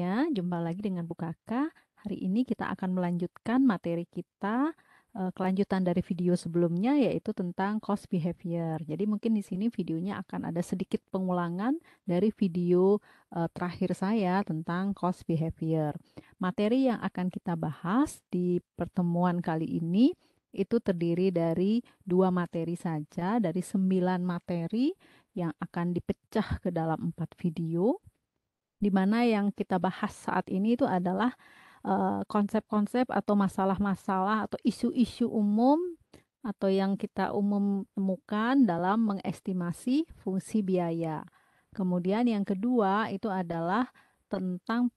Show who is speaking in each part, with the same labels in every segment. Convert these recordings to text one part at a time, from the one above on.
Speaker 1: Ya, jumpa lagi dengan Bu Kakak. Hari ini kita akan melanjutkan materi kita, kelanjutan dari video sebelumnya yaitu tentang cost behavior. Jadi mungkin di sini videonya akan ada sedikit pengulangan dari video terakhir saya tentang cost behavior. Materi yang akan kita bahas di pertemuan kali ini itu terdiri dari 2 materi saja dari 9 materi yang akan dipecah ke dalam 4 video di mana yang kita bahas saat ini itu adalah konsep-konsep atau masalah-masalah atau isu-isu umum atau yang kita umum temukan dalam mengestimasi fungsi biaya. Kemudian yang kedua itu adalah tentang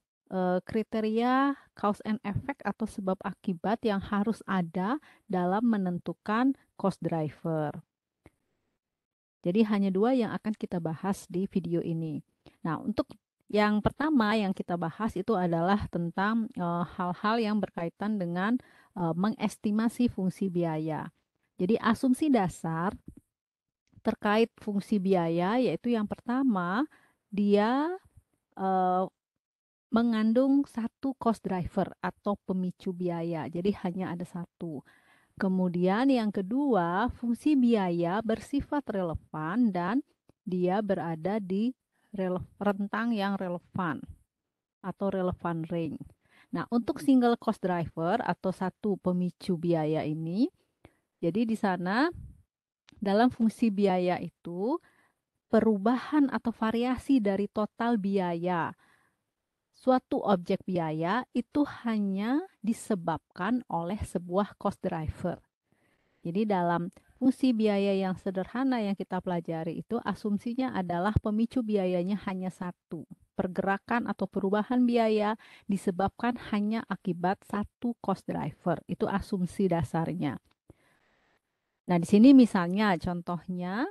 Speaker 1: kriteria cause and effect atau sebab akibat yang harus ada dalam menentukan cost driver. Jadi hanya 2 yang akan kita bahas di video ini. Nah, untuk yang pertama yang kita bahas itu adalah tentang hal-hal yang berkaitan dengan mengestimasi fungsi biaya. Jadi asumsi dasar terkait fungsi biaya yaitu yang pertama dia eh, mengandung satu cost driver atau pemicu biaya. Jadi hanya ada satu. Kemudian yang kedua, fungsi biaya bersifat relevan dan dia berada di rentang yang relevan atau relevan range. Nah, untuk single cost driver atau satu pemicu biaya ini, jadi di sana dalam fungsi biaya itu perubahan atau variasi dari total biaya suatu objek biaya itu hanya disebabkan oleh sebuah cost driver. Jadi dalam fungsi biaya yang sederhana yang kita pelajari itu asumsinya adalah pemicu biayanya hanya satu. Pergerakan atau perubahan biaya disebabkan hanya akibat satu cost driver. Itu asumsi dasarnya. Nah, di sini misalnya contohnya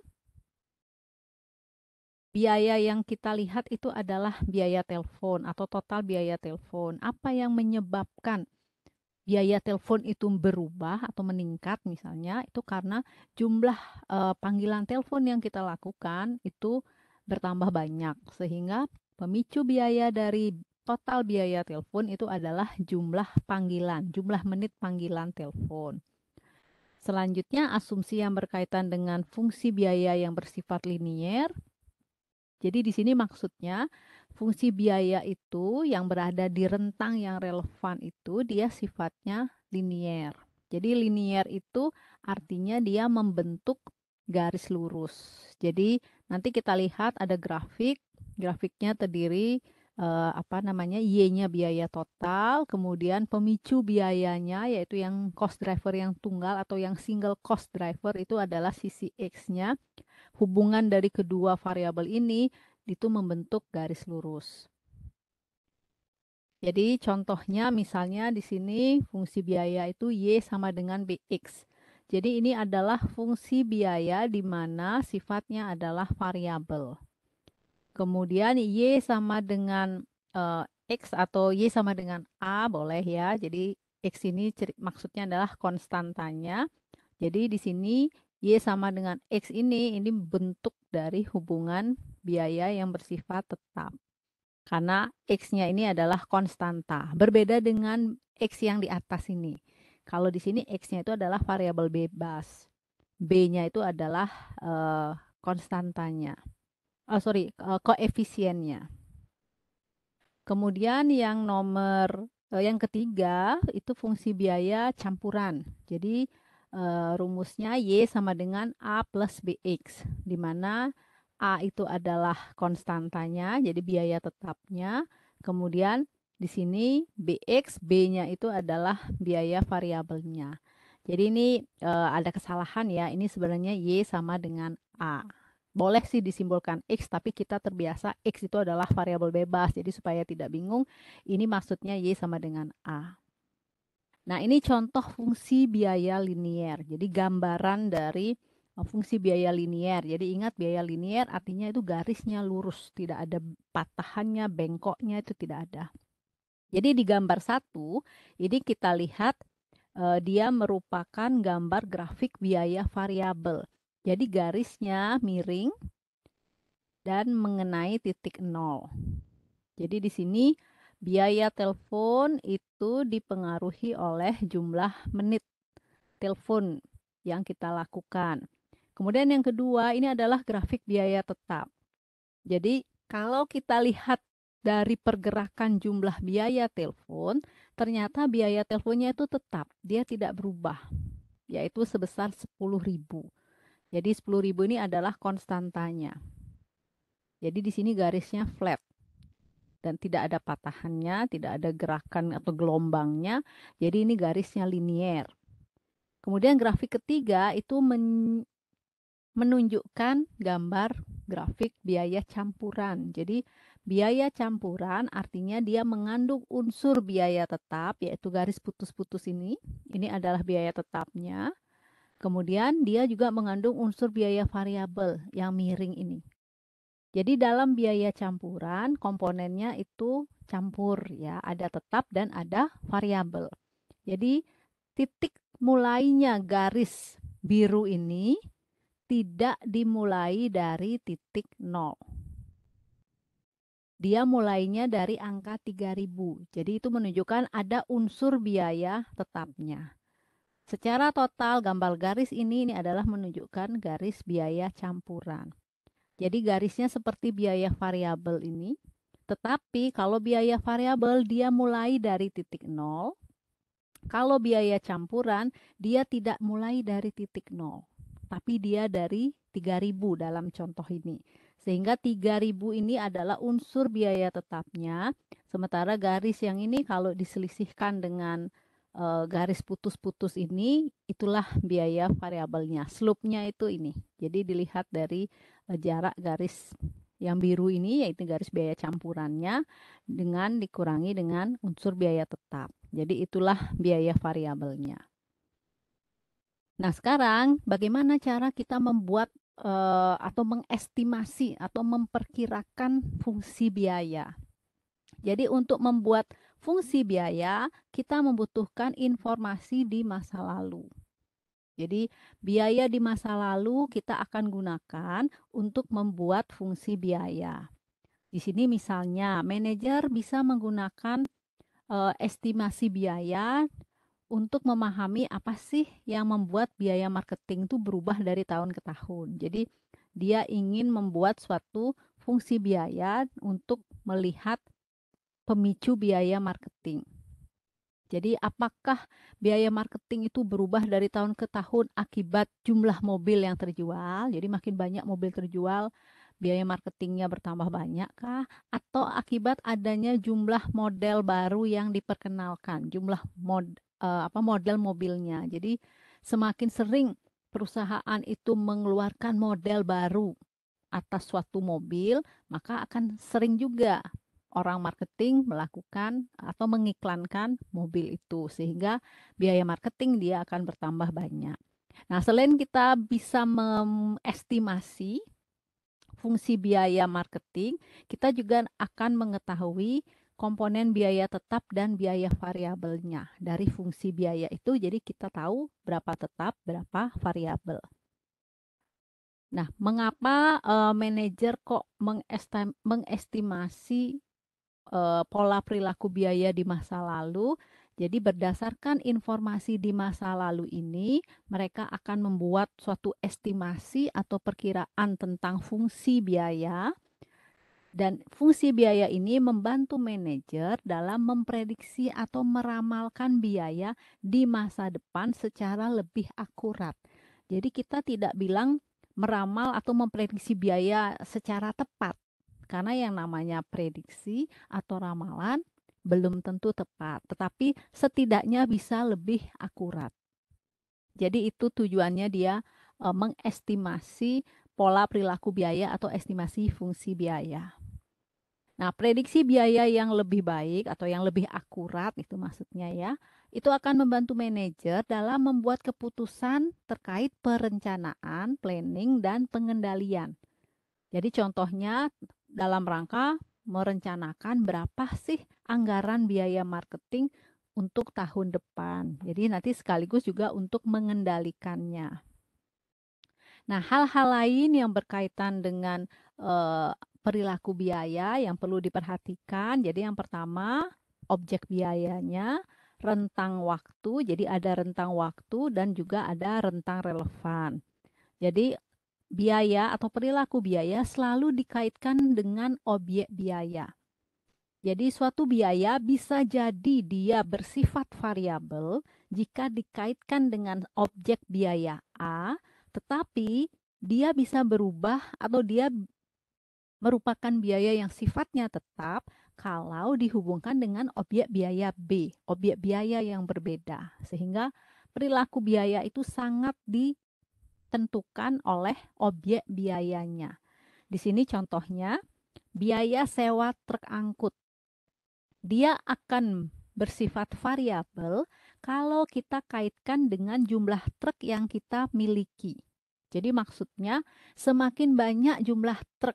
Speaker 1: biaya yang kita lihat itu adalah biaya telepon atau total biaya telepon. Apa yang menyebabkan biaya telepon itu berubah atau meningkat misalnya itu karena jumlah panggilan telepon yang kita lakukan itu bertambah banyak sehingga pemicu biaya dari total biaya telepon itu adalah jumlah panggilan, jumlah menit panggilan telepon. Selanjutnya asumsi yang berkaitan dengan fungsi biaya yang bersifat linier. Jadi di sini maksudnya fungsi biaya itu yang berada di rentang yang relevan itu dia sifatnya linier. Jadi linier itu artinya dia membentuk garis lurus. Jadi nanti kita lihat ada grafik, grafiknya terdiri apa namanya Y-nya biaya total, kemudian pemicu biayanya yaitu yang cost driver yang tunggal atau yang single cost driver itu adalah sisi X-nya. Hubungan dari kedua variabel ini itu membentuk garis lurus. Jadi contohnya misalnya di sini fungsi biaya itu Y sama dengan BX. Jadi ini adalah fungsi biaya di mana sifatnya adalah variabel. Kemudian Y sama dengan X atau Y sama dengan A boleh ya. Jadi X ini maksudnya adalah konstantanya. Jadi di sini Y sama dengan X ini bentuk dari hubungan biaya yang bersifat tetap. Karena X-nya ini adalah konstanta. Berbeda dengan X yang di atas ini. Kalau di sini X-nya itu adalah variabel bebas. B-nya itu adalah konstantanya. Oh, sorry, koefisiennya. Kemudian yang ketiga itu fungsi biaya campuran. Jadi rumusnya Y sama dengan A plus BX, di mana A itu adalah konstantanya, jadi biaya tetapnya. Kemudian di sini BX, B-nya itu adalah biaya variabelnya. Jadi ini ada kesalahan ya, ini sebenarnya Y sama dengan A. Boleh sih disimbolkan X, tapi kita terbiasa X itu adalah variabel bebas. Jadi supaya tidak bingung, ini maksudnya Y sama dengan A. Nah, ini contoh fungsi biaya linier. Jadi gambaran dari fungsi biaya linier. Jadi ingat biaya linier artinya itu garisnya lurus, tidak ada patahannya, bengkoknya itu tidak ada. Jadi di gambar 1, ini kita lihat dia merupakan gambar grafik biaya variabel. Jadi garisnya miring dan mengenai titik nol. Jadi di sini Biaya telepon itu dipengaruhi oleh jumlah menit telepon yang kita lakukan. Kemudian yang kedua, ini adalah grafik biaya tetap. Jadi kalau kita lihat dari pergerakan jumlah biaya telepon, ternyata biaya teleponnya itu tetap, dia tidak berubah, yaitu sebesar 10.000. Jadi 10.000 ini adalah konstantanya. Jadi di sini garisnya flat dan tidak ada patahannya, tidak ada gerakan atau gelombangnya. Jadi ini garisnya linier. Kemudian grafik ketiga itu menunjukkan gambar grafik biaya campuran. Jadi biaya campuran artinya dia mengandung unsur biaya tetap, yaitu garis putus-putus ini. Ini adalah biaya tetapnya. Kemudian dia juga mengandung unsur biaya variabel yang miring ini. Jadi dalam biaya campuran komponennya itu campur ya, ada tetap dan ada variabel. Jadi titik mulainya garis biru ini tidak dimulai dari titik 0. Dia mulainya dari angka 3.000. Jadi itu menunjukkan ada unsur biaya tetapnya. Secara total gambar garis ini adalah menunjukkan garis biaya campuran. Jadi garisnya seperti biaya variabel ini. Tetapi kalau biaya variabel dia mulai dari titik 0. Kalau biaya campuran dia tidak mulai dari titik 0. Tapi dia dari 3.000 dalam contoh ini. Sehingga 3.000 ini adalah unsur biaya tetapnya. Sementara garis yang ini kalau diselisihkan dengan garis putus-putus ini, itulah biaya variabelnya. Slope-nya itu ini. Jadi dilihat dari jarak garis yang biru ini, yaitu garis biaya campurannya, dengan dikurangi dengan unsur biaya tetap. Jadi itulah biaya variabelnya. Nah, sekarang bagaimana cara kita membuat atau mengestimasi atau memperkirakan fungsi biaya? Jadi untuk membuat fungsi biaya, kita membutuhkan informasi di masa lalu. Jadi biaya di masa lalu kita akan gunakan untuk membuat fungsi biaya. Di sini misalnya manajer bisa menggunakan estimasi biaya untuk memahami apa sih yang membuat biaya marketing itu berubah dari tahun ke tahun. Jadi dia ingin membuat suatu fungsi biaya untuk melihat pemicu biaya marketing. Jadi apakah biaya marketing itu berubah dari tahun ke tahun akibat jumlah mobil yang terjual? Jadi makin banyak mobil terjual, biaya marketingnya bertambah banyak kah? Atau akibat adanya jumlah model baru yang diperkenalkan, jumlah model mobilnya. Jadi semakin sering perusahaan itu mengeluarkan model baru atas suatu mobil, maka akan sering juga orang marketing melakukan atau mengiklankan mobil itu sehingga biaya marketing dia akan bertambah banyak. Nah, selain kita bisa mengestimasi fungsi biaya marketing, kita juga akan mengetahui komponen biaya tetap dan biaya variabelnya dari fungsi biaya itu. Jadi kita tahu berapa tetap, berapa variabel. Nah, mengapa manajer kok mengestimasi pola perilaku biaya di masa lalu? Jadi berdasarkan informasi di masa lalu ini, mereka akan membuat suatu estimasi atau perkiraan tentang fungsi biaya. Dan fungsi biaya ini membantu manajer dalam memprediksi atau meramalkan biaya di masa depan secara lebih akurat. Jadi kita tidak bilang meramal atau memprediksi biaya secara tepat. Karena yang namanya prediksi atau ramalan belum tentu tepat, tetapi setidaknya bisa lebih akurat. Jadi itu tujuannya dia mengestimasi pola perilaku biaya atau estimasi fungsi biaya. Nah, prediksi biaya yang lebih baik atau yang lebih akurat itu maksudnya ya, itu akan membantu manajer dalam membuat keputusan terkait perencanaan, planning, dan pengendalian. Jadi contohnya dalam rangka merencanakan berapa sih anggaran biaya marketing untuk tahun depan. Jadi nanti sekaligus juga untuk mengendalikannya. Nah, hal-hal lain yang berkaitan dengan perilaku biaya yang perlu diperhatikan. Jadi yang pertama, objek biayanya, rentang waktu, jadi ada rentang waktu dan juga ada rentang relevan. Jadi biaya atau perilaku biaya selalu dikaitkan dengan objek biaya. Jadi suatu biaya bisa jadi dia bersifat variabel jika dikaitkan dengan objek biaya A, tetapi dia bisa berubah atau dia merupakan biaya yang sifatnya tetap kalau dihubungkan dengan objek biaya B, objek biaya yang berbeda. Sehingga perilaku biaya itu sangat ditentukan oleh objek biayanya. Di sini contohnya, biaya sewa truk angkut. Dia akan bersifat variabel kalau kita kaitkan dengan jumlah truk yang kita miliki. Jadi maksudnya semakin banyak jumlah truk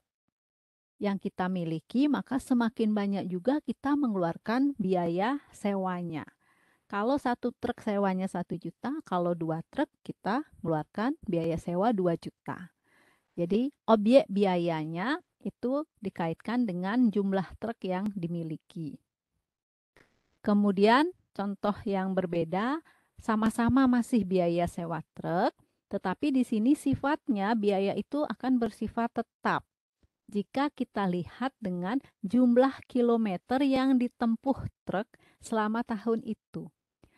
Speaker 1: yang kita miliki, maka semakin banyak juga kita mengeluarkan biaya sewanya. Kalau satu truk sewanya 1 juta, kalau 2 truk kita mengeluarkan biaya sewa 2 juta. Jadi objek biayanya itu dikaitkan dengan jumlah truk yang dimiliki. Kemudian contoh yang berbeda, sama-sama masih biaya sewa truk, tetapi di sini sifatnya biaya itu akan bersifat tetap jika kita lihat dengan jumlah kilometer yang ditempuh truk selama tahun itu.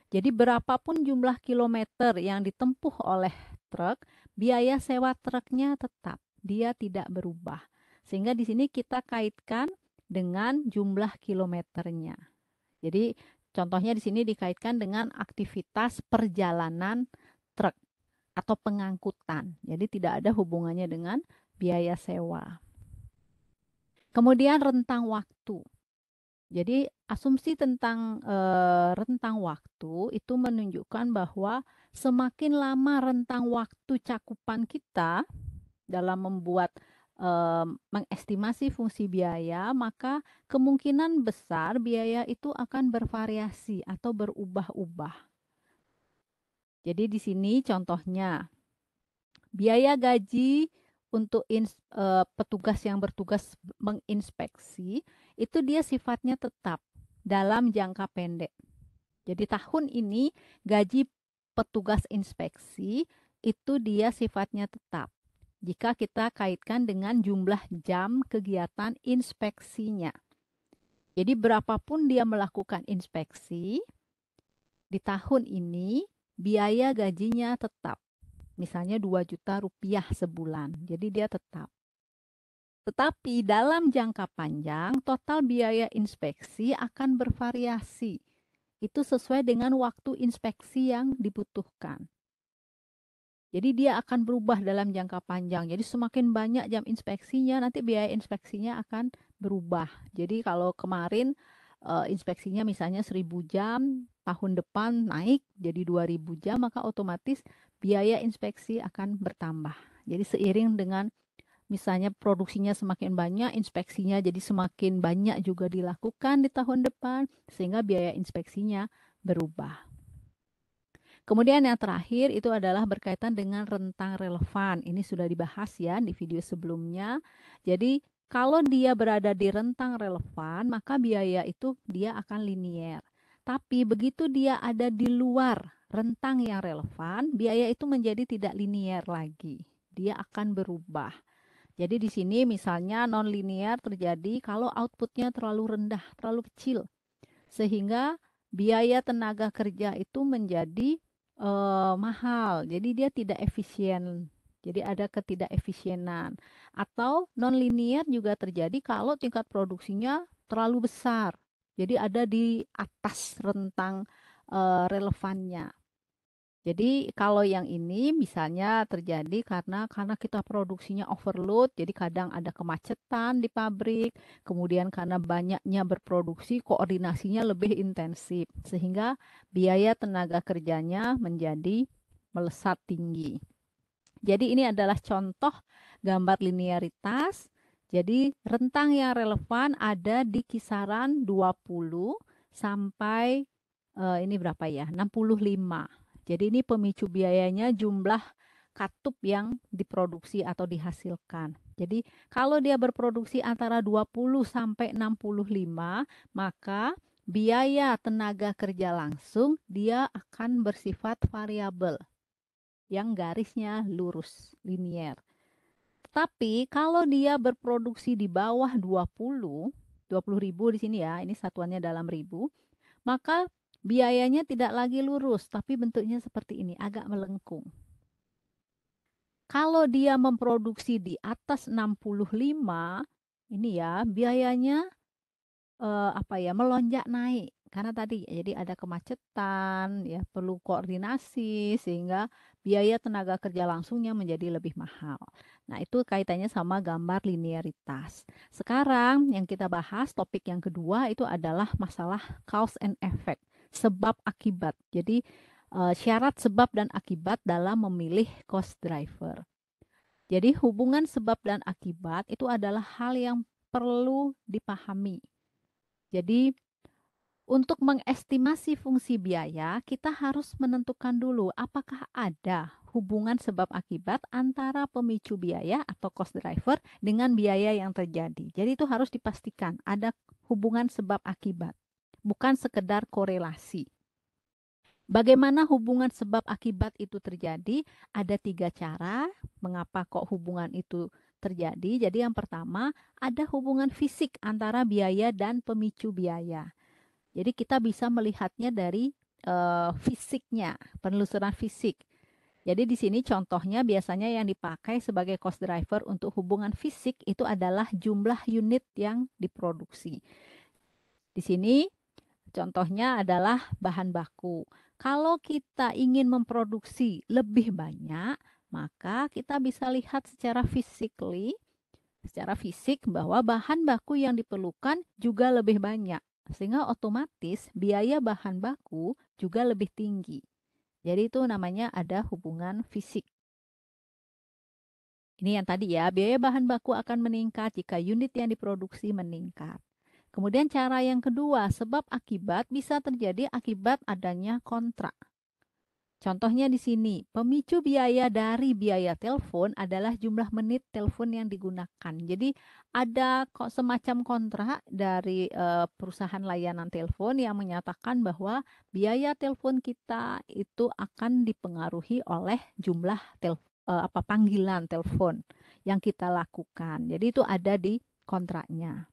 Speaker 1: Jadi berapapun jumlah kilometer yang ditempuh oleh truk, biaya sewa truknya tetap, dia tidak berubah. Sehingga di sini kita kaitkan dengan jumlah kilometernya. Jadi contohnya di sini dikaitkan dengan aktivitas perjalanan truk atau pengangkutan. Jadi tidak ada hubungannya dengan biaya sewa. Kemudian rentang waktu. Jadi asumsi tentang rentang waktu itu menunjukkan bahwa semakin lama rentang waktu cakupan kita dalam membuat mengestimasi fungsi biaya, maka kemungkinan besar biaya itu akan bervariasi atau berubah-ubah. Jadi di sini contohnya, biaya gaji untuk petugas yang bertugas menginspeksi, itu dia sifatnya tetap dalam jangka pendek. Jadi tahun ini gaji petugas inspeksi itu dia sifatnya tetap jika kita kaitkan dengan jumlah jam kegiatan inspeksinya. Jadi berapapun dia melakukan inspeksi, di tahun ini biaya gajinya tetap. Misalnya 2 juta rupiah sebulan, jadi dia tetap. Tetapi dalam jangka panjang, total biaya inspeksi akan bervariasi. Itu sesuai dengan waktu inspeksi yang dibutuhkan. Jadi dia akan berubah dalam jangka panjang. Jadi semakin banyak jam inspeksinya, nanti biaya inspeksinya akan berubah. Jadi kalau kemarin inspeksinya misalnya 1.000 jam, tahun depan naik jadi 2.000 jam, maka otomatis biaya inspeksi akan bertambah. Jadi seiring dengan misalnya produksinya semakin banyak, inspeksinya jadi semakin banyak juga dilakukan di tahun depan, sehingga biaya inspeksinya berubah. Kemudian yang terakhir itu adalah berkaitan dengan rentang relevan. Ini sudah dibahas ya di video sebelumnya. Jadi kalau dia berada di rentang relevan, maka biaya itu dia akan linier. Tapi begitu dia ada di luar rentang yang relevan, biaya itu menjadi tidak linier lagi. Dia akan berubah. Jadi di sini misalnya non-linier terjadi kalau outputnya terlalu rendah, terlalu kecil. Sehingga biaya tenaga kerja itu menjadi mahal, jadi dia tidak efisien. Jadi ada ketidakefisienan. Atau non-linear juga terjadi kalau tingkat produksinya terlalu besar. Jadi ada di atas rentang relevannya. Jadi kalau yang ini misalnya terjadi karena kita produksinya overload, jadi kadang ada kemacetan di pabrik, kemudian karena banyaknya berproduksi, koordinasinya lebih intensif, sehingga biaya tenaga kerjanya menjadi melesat tinggi. Jadi ini adalah contoh gambar linearitas. Jadi rentang yang relevan ada di kisaran 20 sampai ini berapa ya? 65. Jadi ini pemicu biayanya jumlah katup yang diproduksi atau dihasilkan. Jadi kalau dia berproduksi antara 20 sampai 65, maka biaya tenaga kerja langsung dia akan bersifat variabel yang garisnya lurus, linier. Tapi kalau dia berproduksi di bawah 20 ribu di sini ya, ini satuannya dalam ribu, maka biayanya tidak lagi lurus, tapi bentuknya seperti ini, agak melengkung. Kalau dia memproduksi di atas 65, ini ya, biayanya melonjak naik. Karena tadi jadi ada kemacetan, ya perlu koordinasi sehingga biaya tenaga kerja langsungnya menjadi lebih mahal. Nah, itu kaitannya sama gambar linearitas. Sekarang yang kita bahas topik yang kedua itu adalah masalah cause and effect, sebab akibat. Jadi syarat sebab dan akibat dalam memilih cost driver. Jadi hubungan sebab dan akibat itu adalah hal yang perlu dipahami. Jadi untuk mengestimasi fungsi biaya, kita harus menentukan dulu apakah ada hubungan sebab akibat antara pemicu biaya atau cost driver dengan biaya yang terjadi. Jadi itu harus dipastikan ada hubungan sebab akibat, bukan sekedar korelasi. Bagaimana hubungan sebab akibat itu terjadi? Ada 3 cara mengapa kok hubungan itu terjadi. Jadi yang pertama, ada hubungan fisik antara biaya dan pemicu biaya. Jadi kita bisa melihatnya dari fisiknya, penelusuran fisik. Jadi di sini contohnya biasanya yang dipakai sebagai cost driver untuk hubungan fisik itu adalah jumlah unit yang diproduksi. Di sini contohnya adalah bahan baku. Kalau kita ingin memproduksi lebih banyak, maka kita bisa lihat secara fisik bahwa bahan baku yang diperlukan juga lebih banyak. Sehingga otomatis biaya bahan baku juga lebih tinggi. Jadi itu namanya ada hubungan fisik. Ini yang tadi ya, biaya bahan baku akan meningkat jika unit yang diproduksi meningkat. Kemudian cara yang kedua, sebab akibat bisa terjadi akibat adanya kontrak. Contohnya di sini, pemicu biaya dari biaya telepon adalah jumlah menit telepon yang digunakan. Jadi ada kok semacam kontrak dari perusahaan layanan telepon yang menyatakan bahwa biaya telepon kita itu akan dipengaruhi oleh jumlah panggilan telepon yang kita lakukan. Jadi itu ada di kontraknya.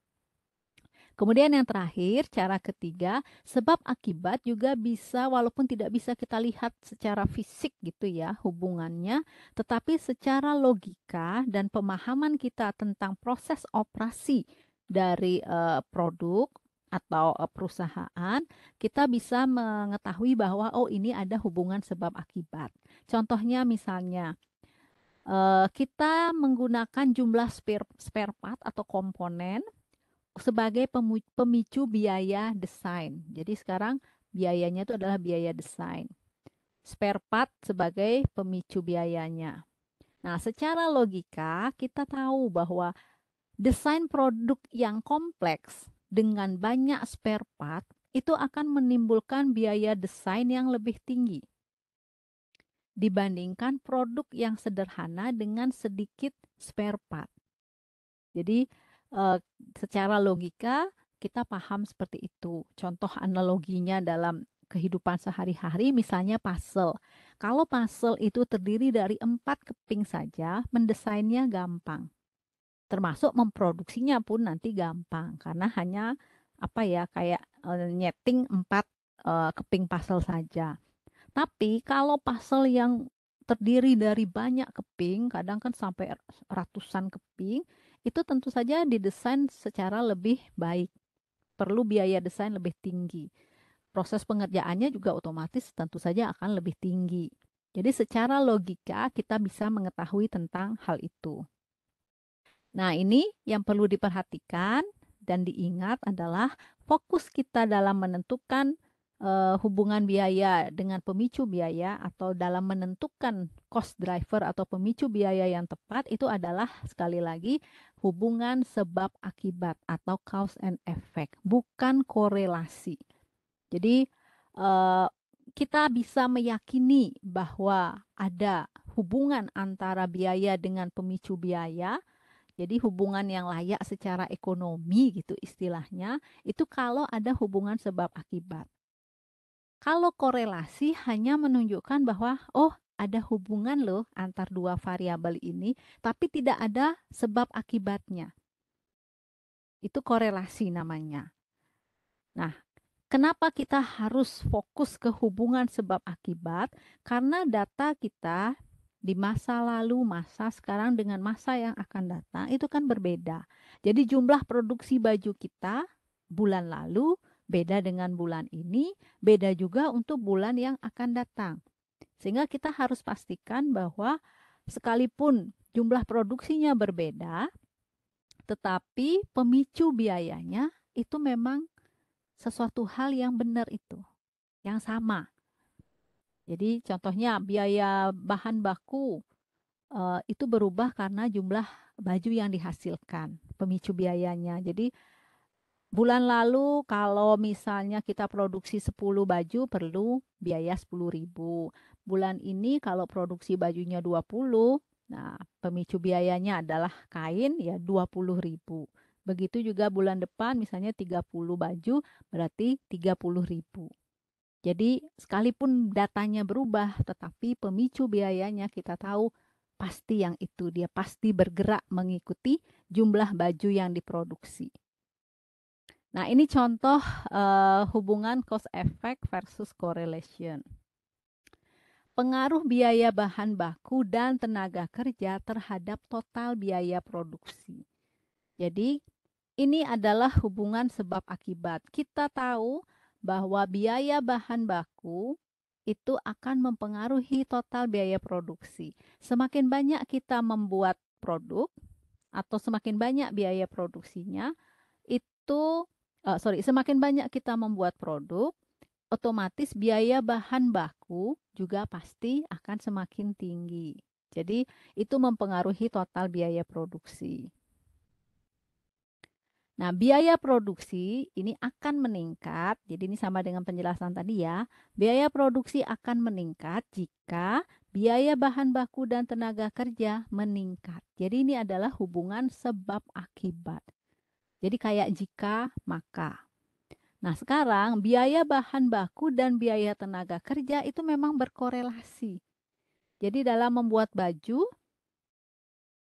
Speaker 1: Kemudian yang terakhir, cara ketiga, sebab akibat juga bisa walaupun tidak bisa kita lihat secara fisik gitu ya hubungannya, tetapi secara logika dan pemahaman kita tentang proses operasi dari produk atau perusahaan, kita bisa mengetahui bahwa oh ini ada hubungan sebab akibat. Contohnya misalnya kita menggunakan jumlah spare part atau komponen sebagai pemicu biaya desain. Jadi sekarang biayanya itu adalah biaya desain. Spare part sebagai pemicu biayanya. Nah, secara logika kita tahu bahwa desain produk yang kompleks dengan banyak spare part itu akan menimbulkan biaya desain yang lebih tinggi dibandingkan produk yang sederhana dengan sedikit spare part. Jadi secara logika kita paham seperti itu. Contoh analoginya dalam kehidupan sehari-hari misalnya puzzle. Kalau puzzle itu terdiri dari 4 keping saja, mendesainnya gampang. Termasuk memproduksinya pun nanti gampang karena hanya kayak nyeting 4 keping puzzle saja. Tapi kalau puzzle yang terdiri dari banyak keping, kadang kan sampai ratusan keping, itu tentu saja didesain secara lebih baik. Perlu biaya desain lebih tinggi. Proses pengerjaannya juga otomatis tentu saja akan lebih tinggi. Jadi secara logika kita bisa mengetahui tentang hal itu. Nah, ini yang perlu diperhatikan dan diingat adalah fokus kita dalam menentukan hubungan biaya dengan pemicu biaya atau dalam menentukan cost driver atau pemicu biaya yang tepat itu adalah sekali lagi hubungan sebab akibat atau cause and effect, bukan korelasi. Jadi kita bisa meyakini bahwa ada hubungan antara biaya dengan pemicu biaya Jadi hubungan yang layak secara ekonomi gitu istilahnya, itu kalau ada hubungan sebab akibat. Kalau korelasi hanya menunjukkan bahwa, oh ada hubungan loh antar dua variabel ini, tapi tidak ada sebab akibatnya. Itu korelasi namanya. Nah, kenapa kita harus fokus ke hubungan sebab akibat? Karena data kita di masa lalu, masa sekarang dengan masa yang akan datang itu kan berbeda. Jadi jumlah produksi baju kita bulan lalu beda dengan bulan ini, beda juga untuk bulan yang akan datang. Sehingga kita harus pastikan bahwa sekalipun jumlah produksinya berbeda, tetapi pemicu biayanya itu memang sesuatu hal yang benar itu, yang sama. Jadi contohnya biaya bahan baku itu berubah karena jumlah baju yang dihasilkan, pemicu biayanya. Jadi bulan lalu kalau misalnya kita produksi 10 baju perlu biaya 10.000. Bulan ini kalau produksi bajunya 20, nah pemicu biayanya adalah kain ya 20.000. Begitu juga bulan depan misalnya 30 baju berarti 30.000. Jadi sekalipun datanya berubah, tetapi pemicu biayanya kita tahu pasti yang itu, dia pasti bergerak mengikuti jumlah baju yang diproduksi. Nah, ini contoh hubungan cause effect versus correlation. Pengaruh biaya bahan baku dan tenaga kerja terhadap total biaya produksi. Jadi, ini adalah hubungan sebab akibat. Kita tahu bahwa biaya bahan baku itu akan mempengaruhi total biaya produksi. Semakin banyak kita membuat produk atau semakin banyak biaya produksinya, itu semakin banyak kita membuat produk, otomatis biaya bahan baku juga pasti akan semakin tinggi. Jadi, itu mempengaruhi total biaya produksi. Nah, biaya produksi ini akan meningkat. Jadi ini sama dengan penjelasan tadi ya. Biaya produksi akan meningkat jika biaya bahan baku dan tenaga kerja meningkat. Jadi ini adalah hubungan sebab akibat. Jadi kayak jika, maka. Nah, sekarang biaya bahan baku dan biaya tenaga kerja itu memang berkorelasi. Jadi dalam membuat baju,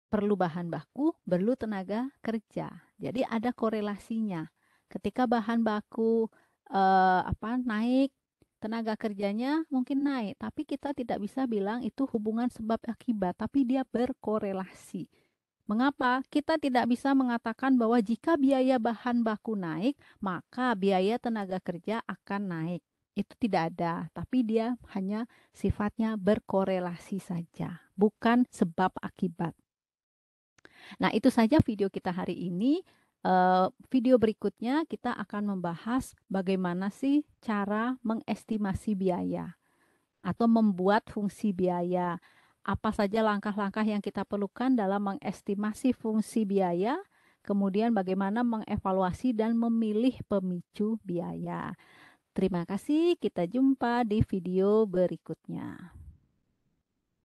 Speaker 1: perlu bahan baku, perlu tenaga kerja. Jadi ada korelasinya. Ketika bahan baku naik, tenaga kerjanya mungkin naik, tapi kita tidak bisa bilang itu hubungan sebab akibat, tapi dia berkorelasi. Mengapa? Kita tidak bisa mengatakan bahwa jika biaya bahan baku naik, maka biaya tenaga kerja akan naik. Itu tidak ada, tapi dia hanya sifatnya berkorelasi saja, bukan sebab akibat. Nah, itu saja video kita hari ini. Video berikutnya kita akan membahas bagaimana sih cara mengestimasi biaya atau membuat fungsi biaya. Apa saja langkah-langkah yang kita perlukan dalam mengestimasi fungsi biaya, kemudian bagaimana mengevaluasi dan memilih pemicu biaya. Terima kasih, kita jumpa di video berikutnya.